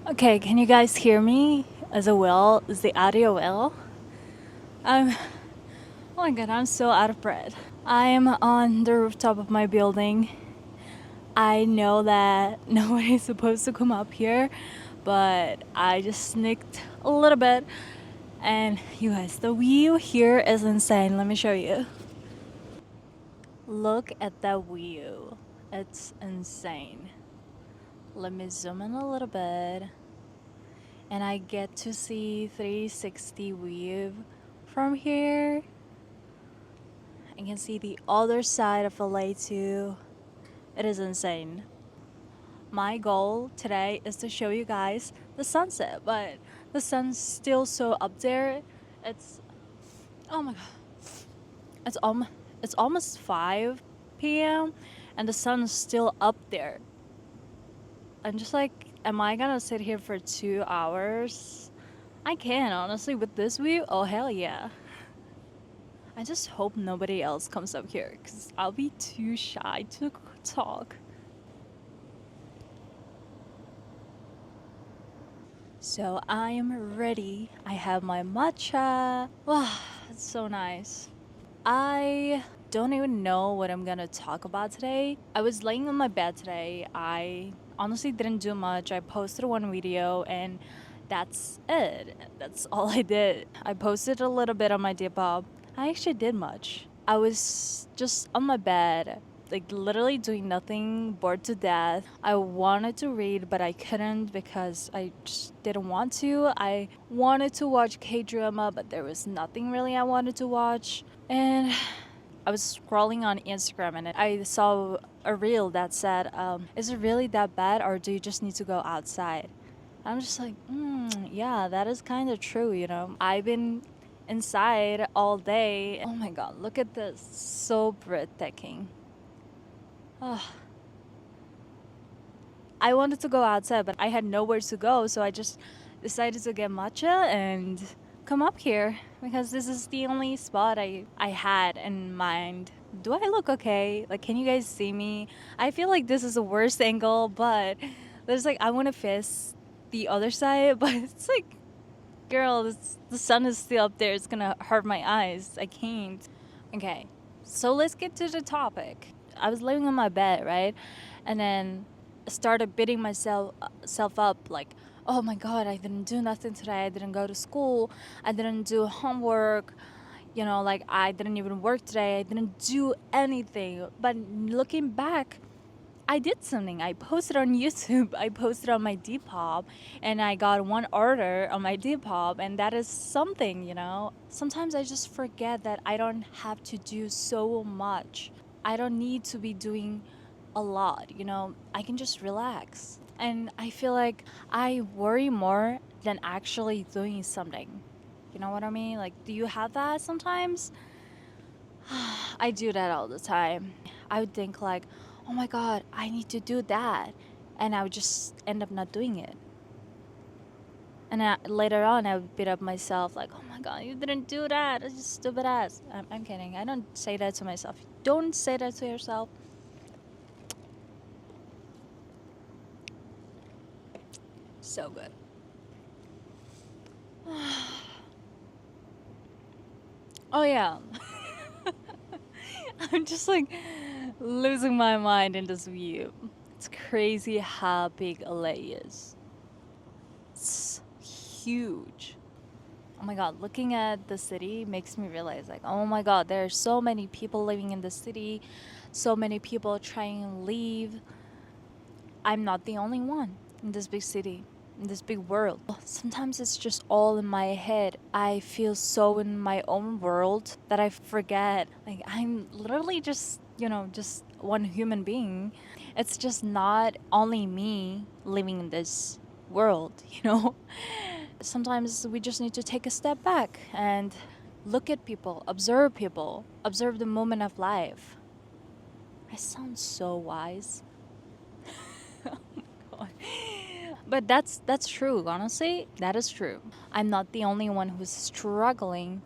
Okay, can you guys hear me as well? Is the audio well? I'm. Oh my god, I'm so out of breath. I am on the rooftop of my building. I know that nobody's supposed to come up here, but I just sneaked a little bit. And you guys, the view here is insane. Let me show you. Look at that view. It's insane. Let me zoom in a little bit. And I get to see 360 view from here. I can see the other side of LA too. It is insane. My goal today is to show you guys the sunset, but the sun's still so up there. It's oh my god. It's it's almost 5 p.m. and the sun's still up there. I'm just like, am I gonna sit here for 2 hours? I can, honestly, with this view. Oh hell yeah. I just hope nobody else comes up here because I'll be too shy to talk. So I am ready. I have my matcha. Wow, it's so nice. I don't even know what I'm gonna talk about today. I was laying on my bed today. I honestly didn't do much. I posted one video and that's it. That's all I did. I posted a little bit on my Depop. I actually did much. I was just on my bed, like literally doing nothing, bored to death. I wanted to read, but I couldn't because I just didn't want to. I wanted to watch K drama, but there was nothing really I wanted to watch. And I was scrolling on Instagram and I saw a reel that said, is it really that bad or do you just need to go outside? I'm just like, yeah, that is kind of true, you know. I've been inside all day. Oh my god, look at this. So breathtaking. Oh. I wanted to go outside, but I had nowhere to go, so I just decided to get matcha and come up here because this is the only spot I had in mind. Do I look okay? Like, can you guys see me? I feel like this is the worst angle, but there's like, I want to face the other side, but it's like, girl, the sun is still up there. It's gonna hurt my eyes. I can't. Okay, so let's get to the topic. I was laying on my bed, right? And then I started beating myself self up like, oh my god, I didn't do nothing today. I didn't go to school. I didn't do homework. You know, like I didn't even work today. I didn't do anything. But looking back, I did something. I posted on YouTube. I posted on my Depop, and I got one order on my Depop, and that is something, you know. Sometimes I just forget that I don't have to do so much. I don't need to be doing a lot, you know. I can just relax. And I feel like I worry more than actually doing something. You know what I mean? Like, do you have that sometimes? I do that all the time. I would think like, oh my god, I need to do that, and I would just end up not doing it. And later on, I would beat up myself like, oh my god, you didn't do that. It's just stupid ass. I'm kidding. I don't say that to myself. Don't say that to yourself. So good. Oh yeah. I'm just like losing my mind in this view. It's crazy how big LA is. It's huge. Oh my god, looking at the city makes me realize like, oh my god, there are so many people living in the city, so many people trying to leave. I'm not the only one in this big city, in this big world. Sometimes it's just all in my head. I feel so in my own world that I forget like I'm literally just, you know, just one human being. It's just not only me living in this world, you know. Sometimes we just need to take a step back and look at people, observe the moment of life. I sound so wise. Oh my god. But that's true, honestly. That is true. I'm not the only one who's struggling.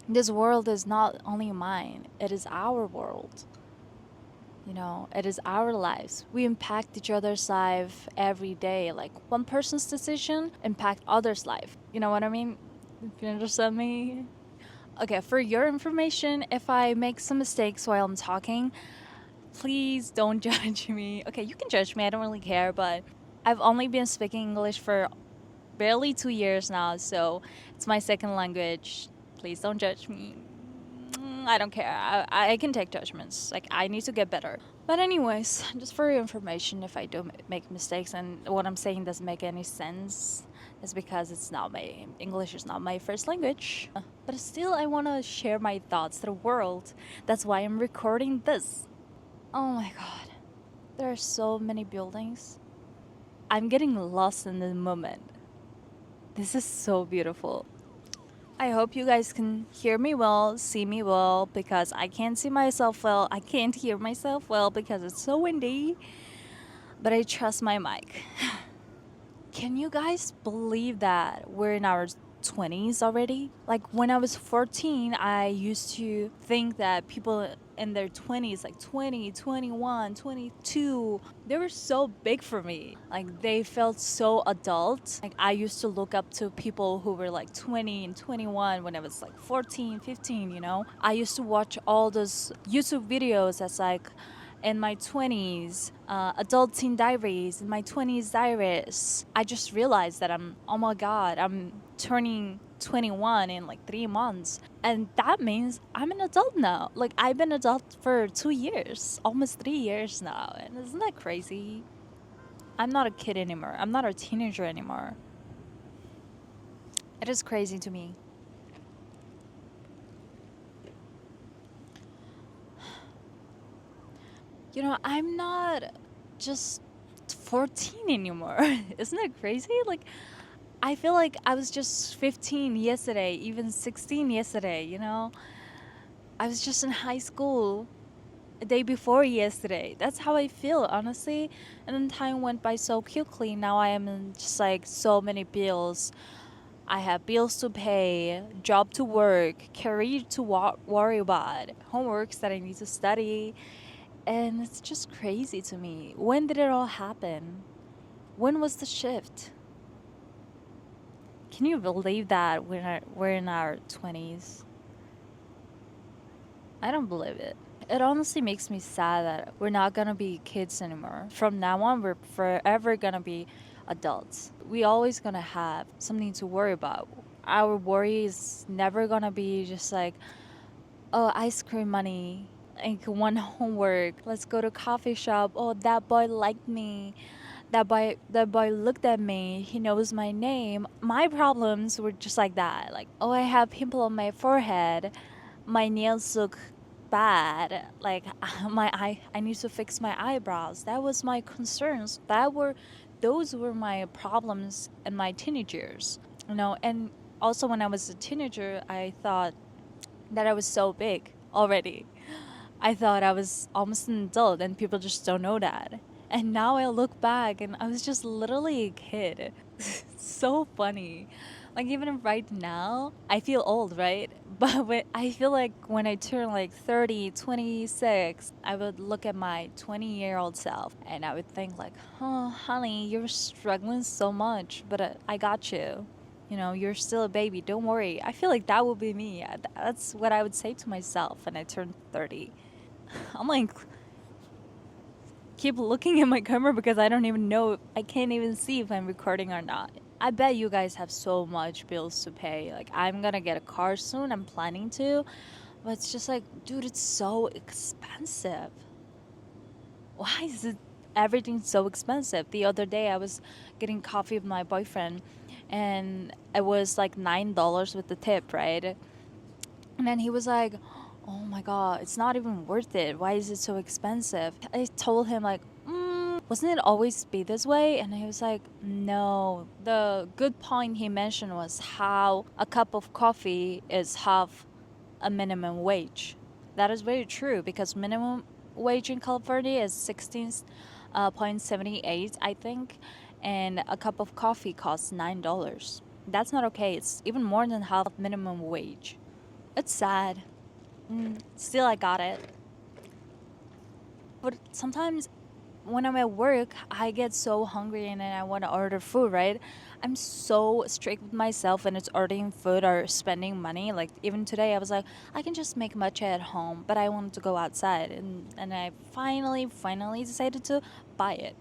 This world is not only mine, it is our world. You know, it is our lives. We impact each other's life every day. Like one person's decision impact others' life. You know what I mean? If you understand me. Okay, for your information, if I make some mistakes while I'm talking, please don't judge me. Okay, you can judge me. I don't really care, but I've only been speaking English for barely 2 years now, so it's my second language. Please don't judge me. I don't care. I can take judgments. Like, I need to get better. But, anyways, just for your information, if I do make mistakes and what I'm saying doesn't make any sense, it's because it's not my English is not my first language. But still, I want to share my thoughts to the world. That's why I'm recording this. Oh my god. There are so many buildings. I'm getting lost in the moment. This is so beautiful. I hope you guys can hear me well, see me well, because I can't see myself well. I can't hear myself well because it's so windy. But I trust my mic. Can you guys believe that we're in our 20s already? Like when I was 14, I used to think that people in their 20s, like 20, 21, 22, they were so big for me. Like they felt so adult. Like I used to look up to people who were like 20 and 21 when I was like 14, 15, you know? I used to watch all those YouTube videos that's like in my 20s, adult teen diaries, in my 20s diaries. I just realized that oh my god, I'm turning 21 in like 3 months. And that means I'm an adult now. Like, I've been adult for 2 years, almost 3 years now. And isn't that crazy? I'm not a kid anymore. I'm not a teenager anymore. It is crazy to me. You know, I'm not just 14 anymore. Isn't that crazy? Like, I feel like I was just 15 yesterday, even 16 yesterday, you know? I was just in high school a day before yesterday. That's how I feel, honestly. And then time went by so quickly. Now I am in just like so many bills. I have bills to pay, job to work, career to worry about, homeworks that I need to study. And it's just crazy to me. When did it all happen? When was the shift? Can you believe that we're in our 20s? I don't believe it. It honestly makes me sad that we're not gonna be kids anymore. From now on, we're forever gonna be adults. We always gonna have something to worry about. Our worry is never gonna be just like, oh, ice cream money, like one homework. Let's go to coffee shop. Oh, that boy liked me. That boy looked at me. He knows my name. My problems were just like that. Like, oh, I have pimple on my forehead. My nails look bad. Like I need to fix my eyebrows. That was my concerns. Those were my problems in my teenage years. You know, and also when I was a teenager, I thought that I was so big already. I thought I was almost an adult, and people just don't know that. And now I look back, and I was just literally a kid. So funny. Like, even right now, I feel old, right? But I feel like when I turn like 30, 26, I would look at my 20-year-old self and I would think, like, oh, honey, you're struggling so much, but I got you. You know, you're still a baby. Don't worry. I feel like that would be me. That's what I would say to myself when I turn 30. I'm like, keep looking at my camera because I don't even know. I can't even see if I'm recording or not. I bet you guys have so much bills to pay. Like, I'm gonna get a car soon. I'm planning to. But it's just like, dude, it's so expensive. Why is it everything so expensive? The other day I was getting coffee with my boyfriend and it was like $9 with the tip, right? And then he was like, "Oh my god, it's not even worth it. Why is it so expensive?" I told him like, wasn't it always be this way? And he was like, no. The good point he mentioned was how a cup of coffee is half a minimum wage. That is very true because minimum wage in California is 16.78, I think, and a cup of coffee costs $9. That's not okay. It's even more than half minimum wage. It's sad. Still, I got it. But sometimes when I'm at work, I get so hungry and then I want to order food, right? I'm so strict with myself when it's ordering food or spending money. Like even today, I was like, I can just make matcha at home, but I wanted to go outside, and I finally decided to buy it.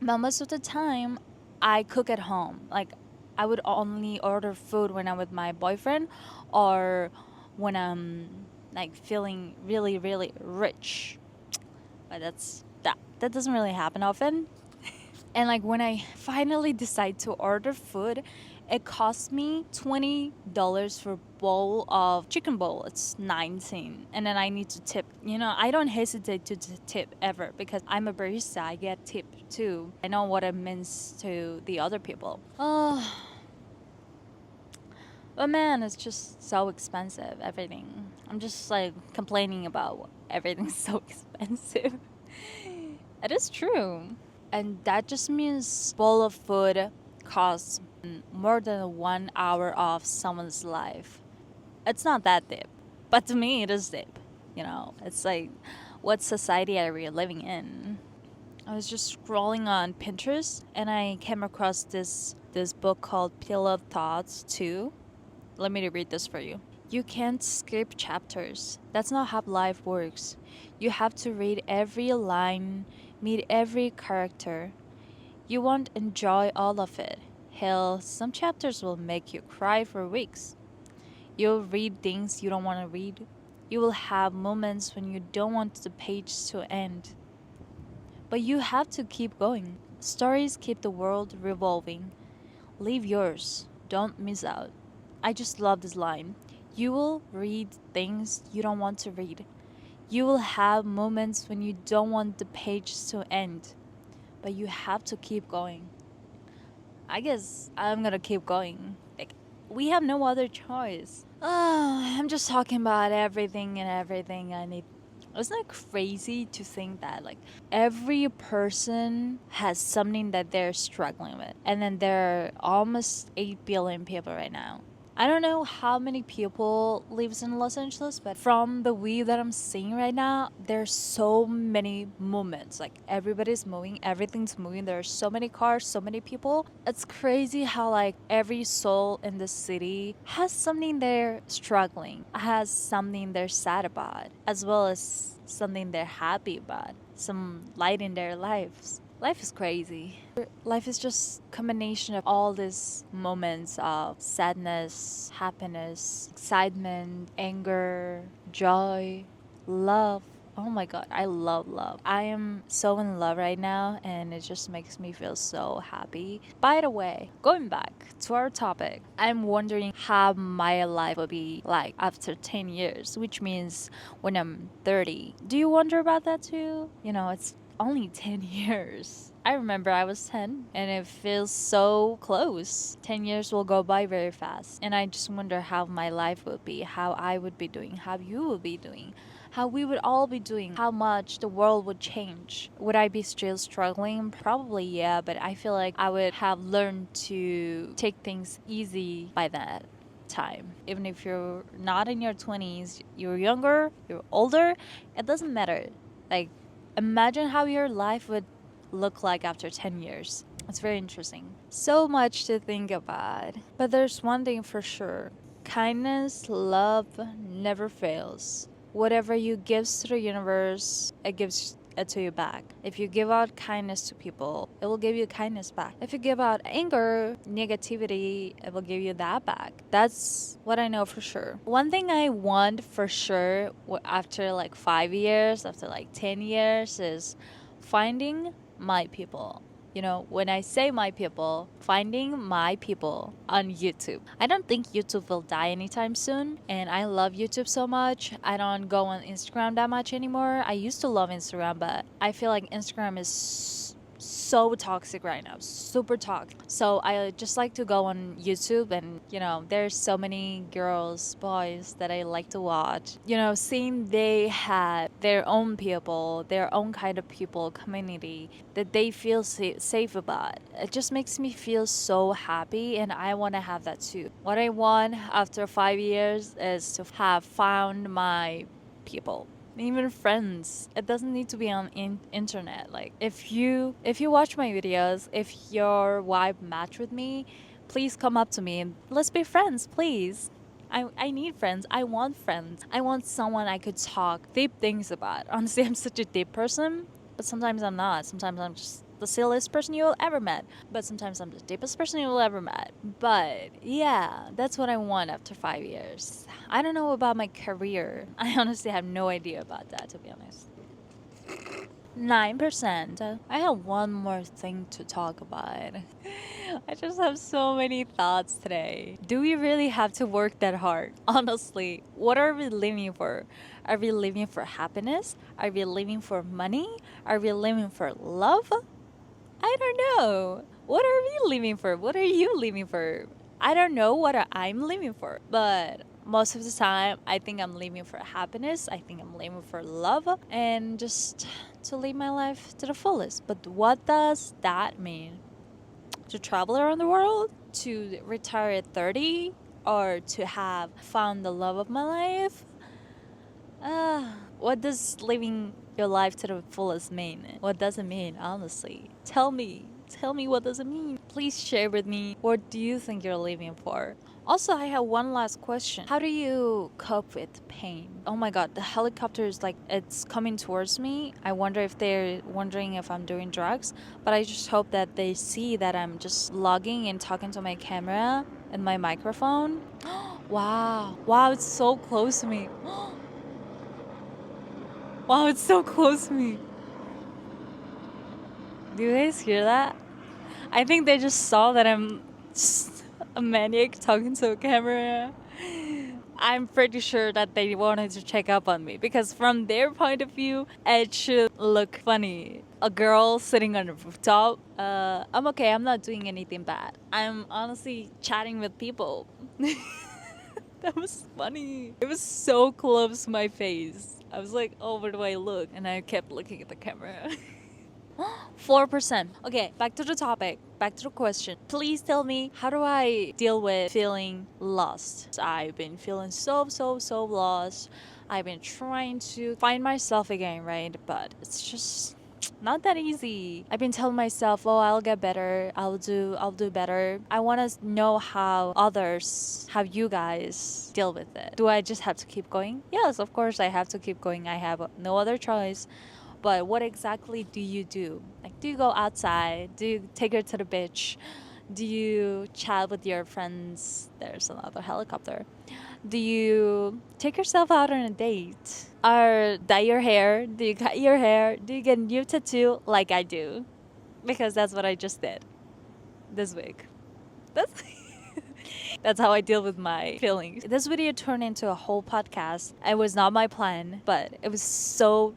But most of the time, I cook at home. Like I would only order food when I'm with my boyfriend, or when I'm like feeling really rich. But that doesn't really happen often. And like when I finally decide to order food, it costs me $20 for a bowl of chicken bowl. It's 19, and then I need to tip. I don't hesitate to tip ever because I'm a barista. I get tip too. I know what it means to the other people. Oh, but man, it's just so expensive. Everything. I'm just like complaining about everything's so expensive. It is true. And that just means bowl of food costs more than 1 hour of someone's life. It's not that deep, but to me it is deep. It's like, what society are we living in? I was just scrolling on Pinterest and I came across this book called Pillow Thoughts 2. Let me read this for you. You can't skip chapters. That's not how life works. You have to read every line, meet every character. You won't enjoy all of it. Hell, some chapters will make you cry for weeks. You'll read things you don't want to read. You will have moments when you don't want the page to end. But you have to keep going. Stories keep the world revolving. Leave yours. Don't miss out. I just love this line. You will read things you don't want to read. You will have moments when you don't want the page to end, but you have to keep going. I guess I'm gonna keep going. Like, we have no other choice. I'm just talking about everything and everything I need. Isn't it crazy to think that like every person has something that they're struggling with, and then there are almost 8 billion people right now. I don't know how many people lives in Los Angeles, but from the view that I'm seeing right now, there's so many movements. Like everybody's moving, everything's moving. There are so many cars, so many people. It's crazy how like every soul in the city has something they're struggling, has something they're sad about, as well as something they're happy about, some light in their lives. Life is crazy. Life is just combination of all these moments of sadness, happiness, excitement, anger, joy, love. Oh my god, I love love. I am so in love right now and it just makes me feel so happy. By the way, going back to our topic, I'm wondering how my life will be like after 10 years, which means when I'm 30. Do you wonder about that too? It's only 10 years. I remember I was 10 and it feels so close. 10 years will go by very fast. And I just wonder how my life would be, how I would be doing, how you would be doing, how we would all be doing, how much the world would change. Would I be still struggling? Probably, yeah, but I feel like I would have learned to take things easy by that time. Even if you're not in your 20s, you're younger, you're older, it doesn't matter. Like, imagine how your life would look like after 10 years. It's very interesting. So much to think about. But there's one thing for sure: kindness, love never fails. Whatever you give to the universe, it gives it to you back. If you give out kindness to people, it will give you kindness back. If you give out anger, negativity, it will give you that back. That's what I know for sure. One thing I want for sure after like 5 years, after like 10 years, is finding my people. When I say my people, finding my people on YouTube. I don't think YouTube will die anytime soon, and I love YouTube so much. I don't go on Instagram that much anymore. I used to love Instagram, but I feel like Instagram is so toxic right now, super toxic. So I just like to go on YouTube, and there's so many girls, boys that I like to watch. Seeing they have their own people, their own kind of people, community that they feel safe about. It just makes me feel so happy, and I want to have that too. What I want after 5 years is to have found my people. Even friends. It doesn't need to be on internet. Like if you watch my videos, if your vibe match with me, please come up to me and let's be friends, please. I need friends. I want friends. I want someone I could talk deep things about. Honestly, I'm such a deep person, but sometimes I'm not. Sometimes I'm just the silliest person you will ever met, but sometimes I'm the deepest person you will ever met. But yeah, that's what I want after 5 years. I don't know about my career. I honestly have no idea about that, to be honest. 9%. I have one more thing to talk about. I just have so many thoughts today. Do we really have to work that hard? Honestly, what are we living for? Are we living for happiness? Are we living for money? Are we living for love? I don't know. What are we living for? What are you living for? I don't know what I'm living for, but most of the time, I think I'm living for happiness. I think I'm living for love and just to live my life to the fullest. But what does that mean? To travel around the world? To retire at 30? Or to have found the love of my life? What does living your life to the fullest mean? What does it mean, honestly? Tell me. Tell me what does it mean. Please share with me what do you think you're living for? Also, I have one last question. How do you cope with pain? Oh my god, the helicopter is like it's coming towards me. I wonder if they're wondering if I'm doing drugs, but I just hope that they see that I'm just logging and talking to my camera and my microphone. Wow. Wow, it's so close to me. Wow, it's so close to me. Do you guys hear that? I think they just saw that I'm just a maniac talking to a camera. I'm pretty sure that they wanted to check up on me because from their point of view, it should look funny. A girl sitting on a rooftop. I'm okay. I'm not doing anything bad. I'm honestly chatting with people. That was funny. It was so close to my face. I was like, oh, where do I look? And I kept looking at the camera. 4%. Okay, back to the topic. Back to the question. Please tell me, how do I deal with feeling lost? I've been feeling so lost. I've been trying to find myself again, right? But it's just not that easy. I've been telling myself, "Oh, I'll get better. I'll do better." I want to know how you guys deal with it. Do I just have to keep going? Yes, of course I have to keep going. I have no other choice. But what exactly do you do? Like, do you go outside? Do you take her to the beach? Do you chat with your friends? There's another helicopter. Do you take yourself out on a date? Or dye your hair? Do you cut your hair? Do you get a new tattoo like I do? Because that's what I just did this week. That's That's how I deal with my feelings. This video turned into a whole podcast. It was not my plan, but it was so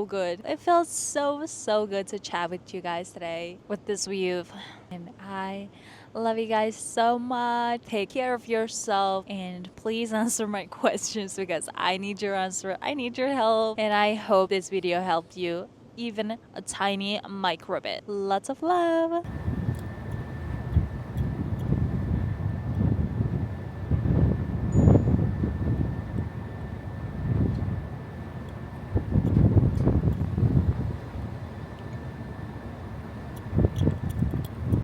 good. It felt so good to chat with you guys today with this view. And I love you guys so much. Take care of yourself and please answer my questions because I need your answer. I need your help. And I hope this video helped you even a tiny micro bit. Lots of love.